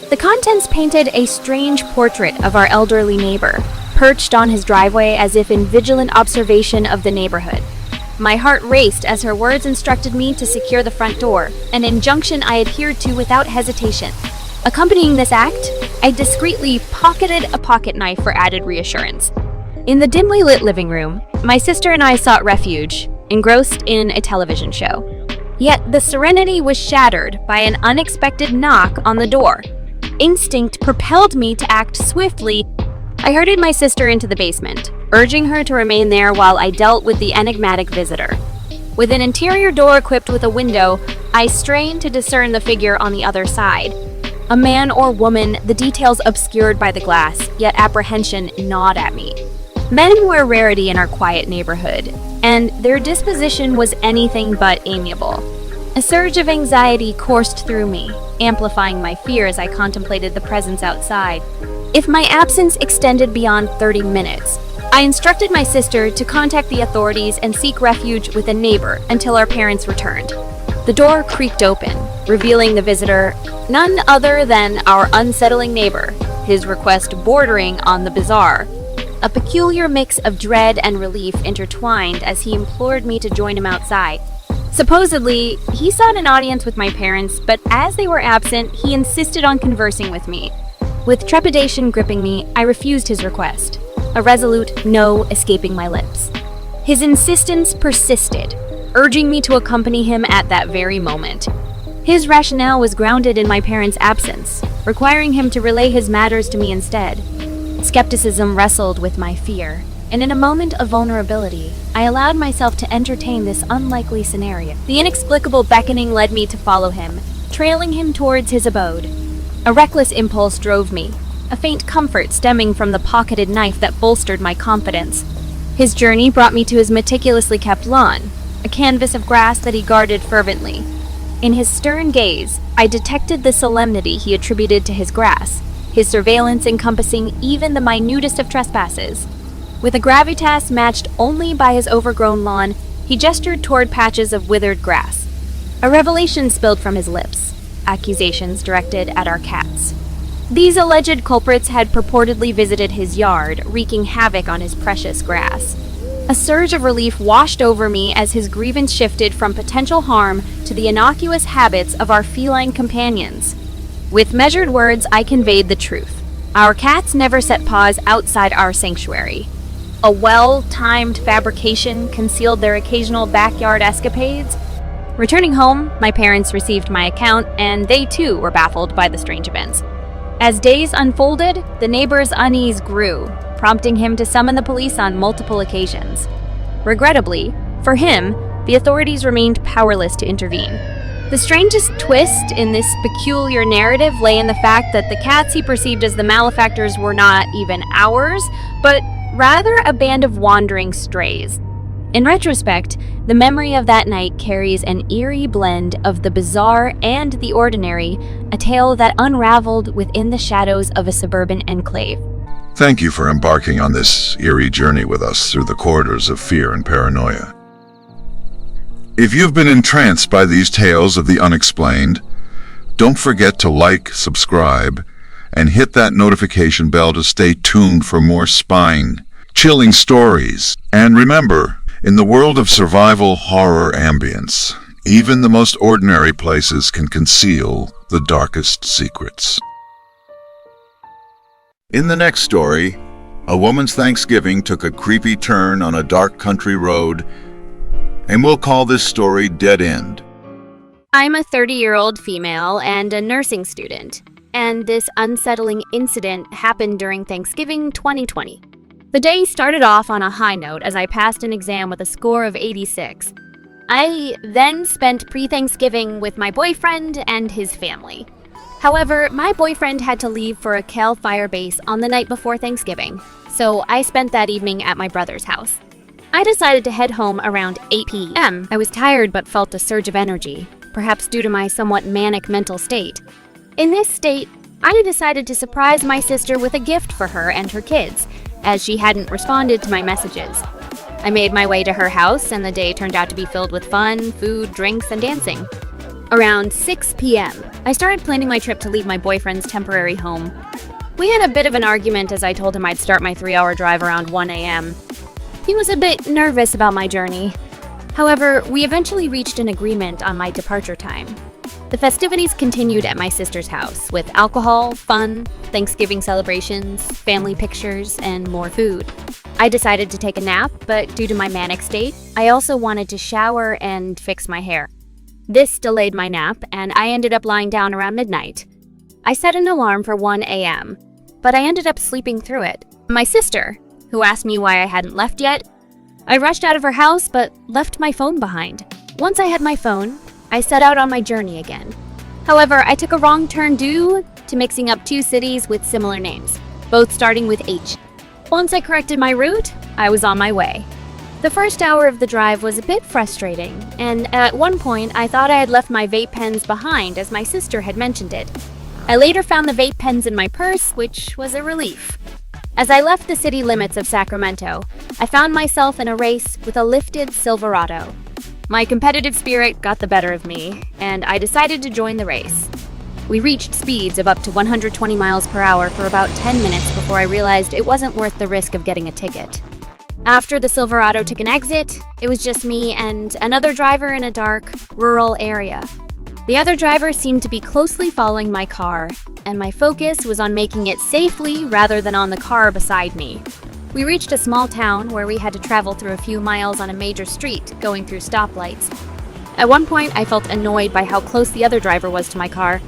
[SPEAKER 1] The contents painted a strange portrait of our elderly neighbor, perched on his driveway as if in vigilant observation of the neighborhood. My heart raced as her words instructed me to secure the front door, an injunction I adhered to without hesitation. Accompanying this act, I discreetly pocketed a pocket knife for added reassurance. In the dimly lit living room, my sister and I sought refuge, engrossed in a television show. Yet the serenity was shattered by an unexpected knock on the door. Instinct propelled me to act swiftly. I herded my sister into the basement, urging her to remain there while I dealt with the enigmatic visitor. With an interior door equipped with a window, I strained to discern the figure on the other side. A man or woman, the details obscured by the glass, yet apprehension gnawed at me. Men were a rarity in our quiet neighborhood, and their disposition was anything but amiable. A surge of anxiety coursed through me, amplifying my fear as I contemplated the presence outside. If my absence extended beyond 30 minutes, I instructed my sister to contact the authorities and seek refuge with a neighbor until our parents returned. The door creaked open, revealing the visitor, none other than our unsettling neighbor, his request bordering on the bizarre. A peculiar mix of dread and relief intertwined as he implored me to join him outside. Supposedly, he sought an audience with my parents, but as they were absent, he insisted on conversing with me. With trepidation gripping me, I refused his request, a resolute no escaping my lips. His insistence persisted, urging me to accompany him at that very moment. His rationale was grounded in my parents' absence, requiring him to relay his matters to me instead. Skepticism wrestled with my fear, and in a moment of vulnerability, I allowed myself to entertain this unlikely scenario. The inexplicable beckoning led me to follow him, trailing him towards his abode. A reckless impulse drove me, a faint comfort stemming from the pocketed knife that bolstered my confidence. His journey brought me to his meticulously kept lawn, a canvas of grass that he guarded fervently. In his stern gaze, I detected the solemnity he attributed to his grass, his surveillance encompassing even the minutest of trespasses. With a gravitas matched only by his overgrown lawn, he gestured toward patches of withered grass. A revelation spilled from his lips, accusations directed at our cats. These alleged culprits had purportedly visited his yard, wreaking havoc on his precious grass. A surge of relief washed over me as his grievance shifted from potential harm to the innocuous habits of our feline companions. With measured words, I conveyed the truth. Our cats never set paws outside our sanctuary. A well-timed fabrication concealed their occasional backyard escapades. Returning home, my parents received my account, and they too were baffled by the strange events. As days unfolded, the neighbor's unease grew, prompting him to summon the police on multiple occasions. Regrettably, for him, the authorities remained powerless to intervene. The strangest twist in this peculiar narrative lay in the fact that the cats he perceived as the malefactors were not even ours, but rather a band of wandering strays. In retrospect, the memory of that night carries an eerie blend of the bizarre and the ordinary, a tale that unraveled within the shadows of a suburban enclave.
[SPEAKER 3] Thank you for embarking on this eerie journey with us through the corridors of fear and paranoia. If you've been entranced by these tales of the unexplained, don't forget to like, subscribe, and hit that notification bell to stay tuned for more spine-chilling stories. And remember, in the world of survival horror ambience, even the most ordinary places can conceal the darkest secrets. In the next story, a woman's Thanksgiving took a creepy turn on a dark country road, and we'll call this story Dead End.
[SPEAKER 1] I'm a 30-year-old female and a nursing student, and this unsettling incident happened during Thanksgiving 2020. The day started off on a high note as I passed an exam with a score of 86. I then spent pre-Thanksgiving with my boyfriend and his family. However, my boyfriend had to leave for a Cal Fire base on the night before Thanksgiving, so I spent that evening at my brother's house. I decided to head home around 8 p.m. I was tired but felt a surge of energy, perhaps due to my somewhat manic mental state. In this state, I decided to surprise my sister with a gift for her and her kids, as she hadn't responded to my messages. I made my way to her house, and the day turned out to be filled with fun, food, drinks, and dancing. Around 6 p.m., I started planning my trip to leave my boyfriend's temporary home. We had a bit of an argument as I told him I'd start my 3-hour drive around 1 a.m. He was a bit nervous about my journey. However, we eventually reached an agreement on my departure time. The festivities continued at my sister's house, with alcohol, fun, Thanksgiving celebrations, family pictures, and more food. I decided to take a nap, but due to my manic state, I also wanted to shower and fix my hair. This delayed my nap, and I ended up lying down around midnight. I set an alarm for 1 a.m., but I ended up sleeping through it. My sister, who asked me why I hadn't left yet, I rushed out of her house but left my phone behind. Once I had my phone, I set out on my journey again. However, I took a wrong turn due to mixing up 2 cities with similar names, both starting with H. Once I corrected my route, I was on my way. The first hour of the drive was a bit frustrating, and at one point I thought I had left my vape pens behind as my sister had mentioned it. I later found the vape pens in my purse, which was a relief. As I left the city limits of Sacramento, I found myself in a race with a lifted Silverado. My competitive spirit got the better of me, and I decided to join the race. We reached speeds of up to 120 miles per hour for about 10 minutes before I realized it wasn't worth the risk of getting a ticket. After the Silverado took an exit, it was just me and another driver in a dark, rural area. The other driver seemed to be closely following my car, and my focus was on making it safely rather than on the car beside me. We reached a small town where we had to travel through a few miles on a major street, going through stoplights. At one point, I felt annoyed by how close the other driver was to my car.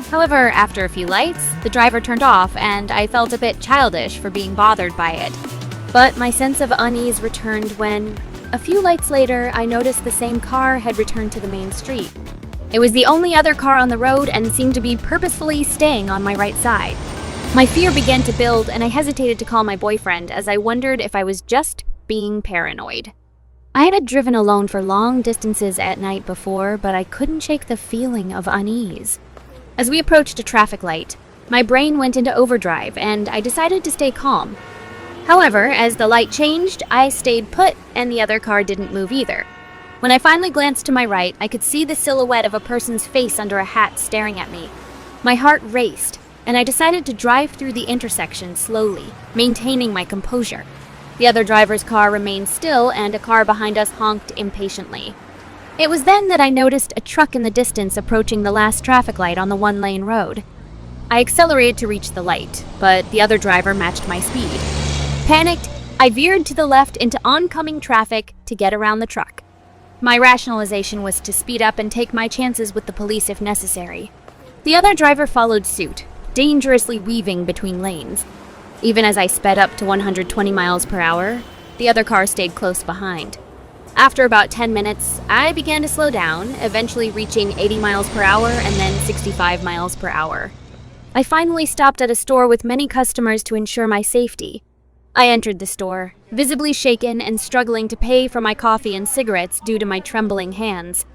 [SPEAKER 1] However, after a few lights, the driver turned off, and I felt a bit childish for being bothered by it. But my sense of unease returned when, a few lights later, I noticed the same car had returned to the main street. It was the only other car on the road and seemed to be purposefully staying on my right side. My fear began to build, and I hesitated to call my boyfriend as I wondered if I was just being paranoid. I had driven alone for long distances at night before, but I couldn't shake the feeling of unease. As we approached a traffic light, my brain went into overdrive, and I decided to stay calm. However, as the light changed, I stayed put, and the other car didn't move either. When I finally glanced to my right, I could see the silhouette of a person's face under a hat staring at me. My heart raced, and I decided to drive through the intersection slowly, maintaining my composure. The other driver's car remained still, and a car behind us honked impatiently. It was then that I noticed a truck in the distance approaching the last traffic light on the one-lane road. I accelerated to reach the light, but the other driver matched my speed. Panicked, I veered to the left into oncoming traffic to get around the truck. My rationalization was to speed up and take my chances with the police if necessary. The other driver followed suit, dangerously weaving between lanes. Even as I sped up to 120 miles per hour, the other car stayed close behind. After about 10 minutes, I began to slow down, eventually reaching 80 miles per hour and then 65 miles per hour. I finally stopped at a store with many customers to ensure my safety. I entered the store, visibly shaken and struggling to pay for my coffee and cigarettes due to my trembling hands.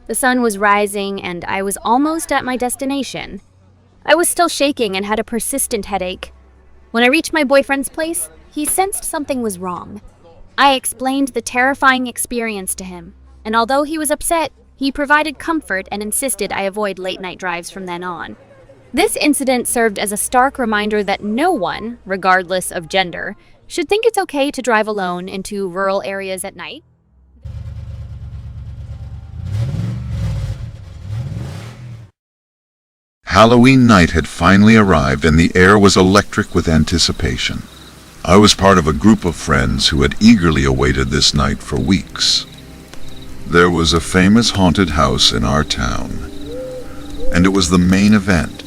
[SPEAKER 1] The sun was rising and I was almost at my destination. I was still shaking and had a persistent headache. When I reached my boyfriend's place, he sensed something was wrong. I explained the terrifying experience to him, and although he was upset, he provided comfort and insisted I avoid late-night drives from then on. This incident served as a stark reminder that no one, regardless of gender, should think it's okay to drive alone into rural areas at night.
[SPEAKER 3] Halloween night had finally arrived and the air was electric with anticipation. I was part of a group of friends who had eagerly awaited this night for weeks. There was a famous haunted house in our town, and it was the main event.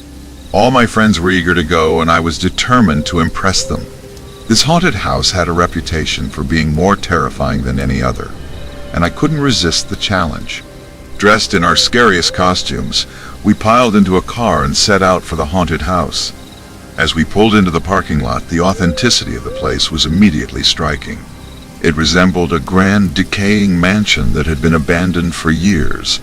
[SPEAKER 3] All my friends were eager to go, and I was determined to impress them. This haunted house had a reputation for being more terrifying than any other, and I couldn't resist the challenge. Dressed in our scariest costumes, we piled into a car and set out for the haunted house. As we pulled into the parking lot, the authenticity of the place was immediately striking. It resembled a grand, decaying mansion that had been abandoned for years.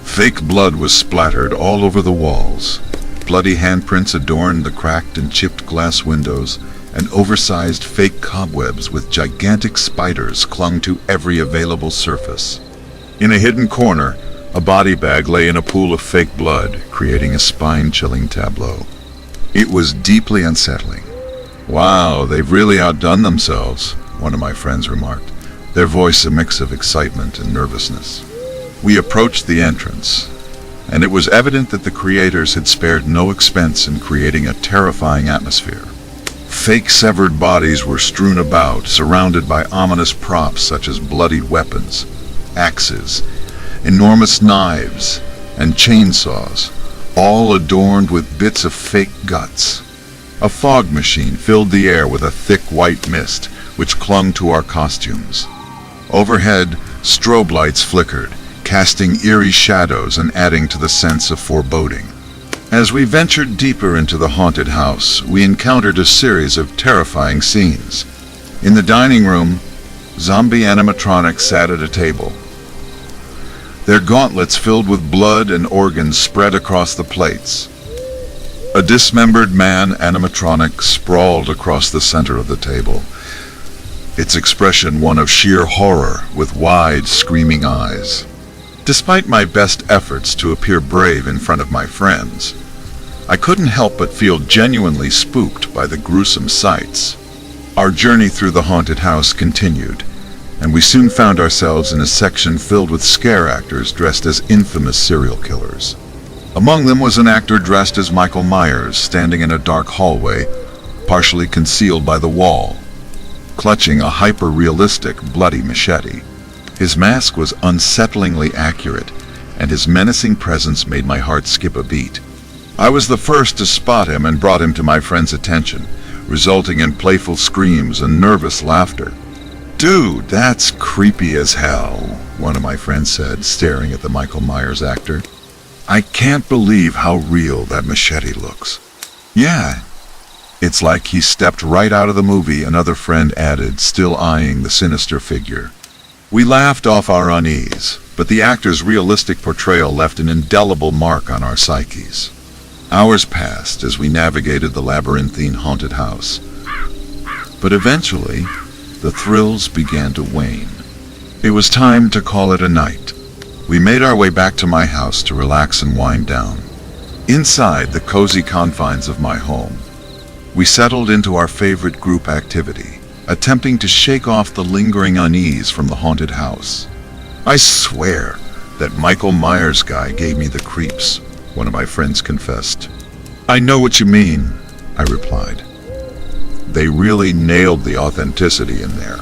[SPEAKER 3] Fake blood was splattered all over the walls. Bloody handprints adorned the cracked and chipped glass windows, and oversized fake cobwebs with gigantic spiders clung to every available surface. In a hidden corner, a body bag lay in a pool of fake blood, creating a spine-chilling tableau. It was deeply unsettling. "Wow, they've really outdone themselves," one of my friends remarked, their voice a mix of excitement and nervousness. We approached the entrance, and it was evident that the creators had spared no expense in creating a terrifying atmosphere. Fake severed bodies were strewn about, surrounded by ominous props such as bloodied weapons, axes, enormous knives, and chainsaws, all adorned with bits of fake guts. A fog machine filled the air with a thick white mist, which clung to our costumes. Overhead, strobe lights flickered, casting eerie shadows and adding to the sense of foreboding. As we ventured deeper into the haunted house, we encountered a series of terrifying scenes. In the dining room, zombie animatronics sat at a table. Their gauntlets filled with blood and organs spread across the plates. A dismembered man animatronic sprawled across the center of the table, its expression one of sheer horror with wide, screaming eyes. Despite my best efforts to appear brave in front of my friends, I couldn't help but feel genuinely spooked by the gruesome sights. Our journey through the haunted house continued, and we soon found ourselves in a section filled with scare actors dressed as infamous serial killers. Among them was an actor dressed as Michael Myers, standing in a dark hallway, partially concealed by the wall, clutching a hyper-realistic, bloody machete. His mask was unsettlingly accurate, and his menacing presence made my heart skip a beat. I was the first to spot him and brought him to my friend's attention, resulting in playful screams and nervous laughter. "Dude, that's creepy as hell," one of my friends said, staring at the Michael Myers actor. "I can't believe how real that machete looks." "Yeah, it's like he stepped right out of the movie," another friend added, still eyeing the sinister figure. We laughed off our unease, but the actor's realistic portrayal left an indelible mark on our psyches. Hours passed as we navigated the labyrinthine haunted house, but eventually, the thrills began to wane. It was time to call it a night. We made our way back to my house to relax and wind down. Inside the cozy confines of my home, we settled into our favorite group activity, attempting to shake off the lingering unease from the haunted house. "I swear that Michael Myers guy gave me the creeps," one of my friends confessed. "I know what you mean," I replied. They really nailed the authenticity in there.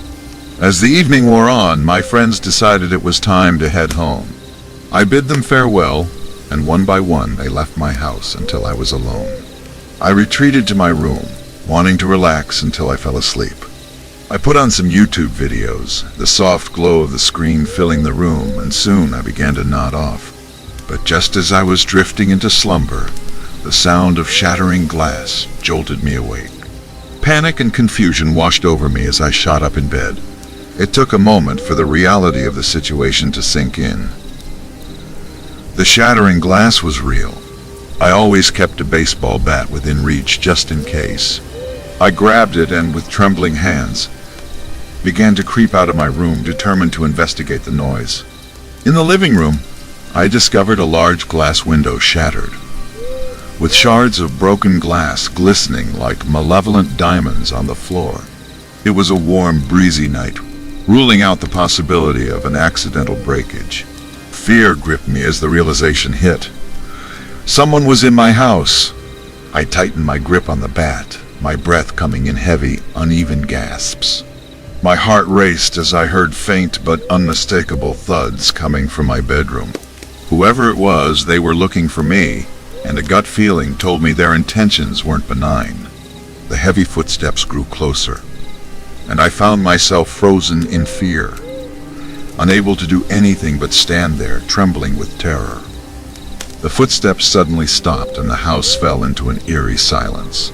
[SPEAKER 3] As the evening wore on, my friends decided it was time to head home. I bid them farewell, and one by one they left my house until I was alone. I retreated to my room, wanting to relax until I fell asleep. I put on some YouTube videos, the soft glow of the screen filling the room, and soon I began to nod off. But just as I was drifting into slumber, the sound of shattering glass jolted me awake. Panic and confusion washed over me as I shot up in bed. It took a moment for the reality of the situation to sink in. The shattering glass was real. I always kept a baseball bat within reach just in case. I grabbed it and, with trembling hands, began to creep out of my room, determined to investigate the noise. In the living room, I discovered a large glass window shattered, with shards of broken glass glistening like malevolent diamonds on the floor. It was a warm, breezy night, ruling out the possibility of an accidental breakage. Fear gripped me as the realization hit. Someone was in my house. I tightened my grip on the bat, my breath coming in heavy, uneven gasps. My heart raced as I heard faint but unmistakable thuds coming from my bedroom. Whoever it was, they were looking for me, and a gut feeling told me their intentions weren't benign. The heavy footsteps grew closer, and I found myself frozen in fear, unable to do anything but stand there, trembling with terror. The footsteps suddenly stopped, and the house fell into an eerie silence,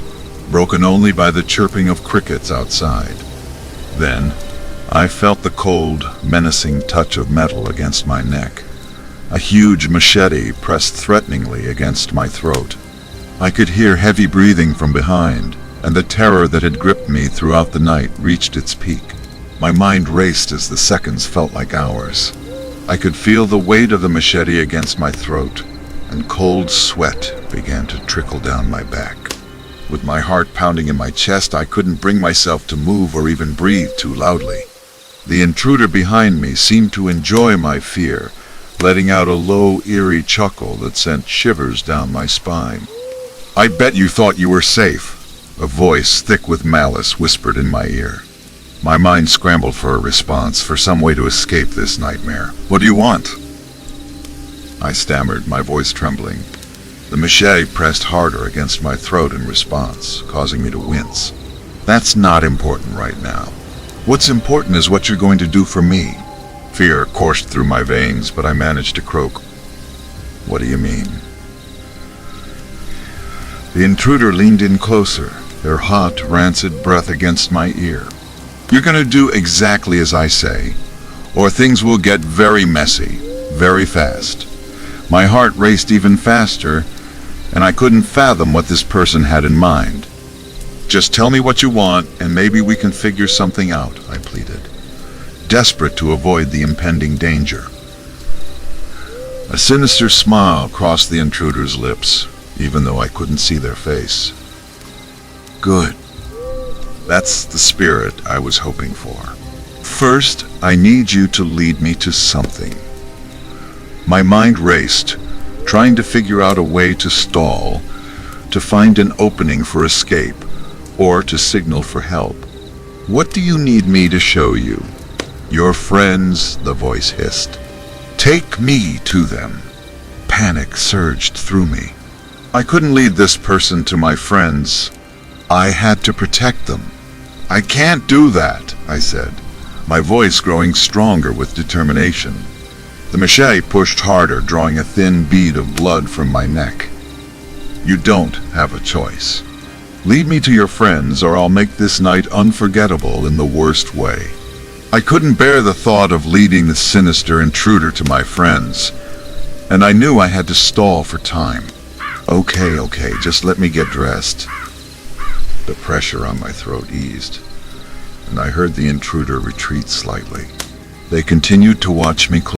[SPEAKER 3] broken only by the chirping of crickets outside. Then, I felt the cold, menacing touch of metal against my neck. A huge machete pressed threateningly against my throat. I could hear heavy breathing from behind, and the terror that had gripped me throughout the night reached its peak. My mind raced as the seconds felt like hours. I could feel the weight of the machete against my throat, and cold sweat began to trickle down my back. With my heart pounding in my chest, I couldn't bring myself to move or even breathe too loudly. The intruder behind me seemed to enjoy my fear, letting out a low, eerie chuckle that sent shivers down my spine. "I bet you thought you were safe," a voice thick with malice whispered in my ear. My mind scrambled for a response, for some way to escape this nightmare. "What do you want?" I stammered, my voice trembling. The machete pressed harder against my throat in response, causing me to wince. "That's not important right now. What's important is what you're going to do for me." Fear coursed through my veins, but I managed to croak, "What do you mean?" The intruder leaned in closer, their hot, rancid breath against my ear. "You're going to do exactly as I say, or things will get very messy, very fast." My heart raced even faster, and I couldn't fathom what this person had in mind. "Just tell me what you want, and maybe we can figure something out," I pleaded, desperate to avoid the impending danger. A sinister smile crossed the intruder's lips, even though I couldn't see their face. "Good. That's the spirit I was hoping for. First, I need you to lead me to something." My mind raced, trying to figure out a way to stall, to find an opening for escape, or to signal for help. "What do you need me to show you?" "Your friends," the voice hissed. "Take me to them." Panic surged through me. I couldn't lead this person to my friends. I had to protect them. "I can't do that," I said, my voice growing stronger with determination. The machete pushed harder, drawing a thin bead of blood from my neck. "You don't have a choice. Lead me to your friends, or I'll make this night unforgettable in the worst way." I couldn't bear the thought of leading the sinister intruder to my friends, and I knew I had to stall for time. Okay, just let me get dressed." The pressure on my throat eased, and I heard the intruder retreat slightly. They continued to watch me closely.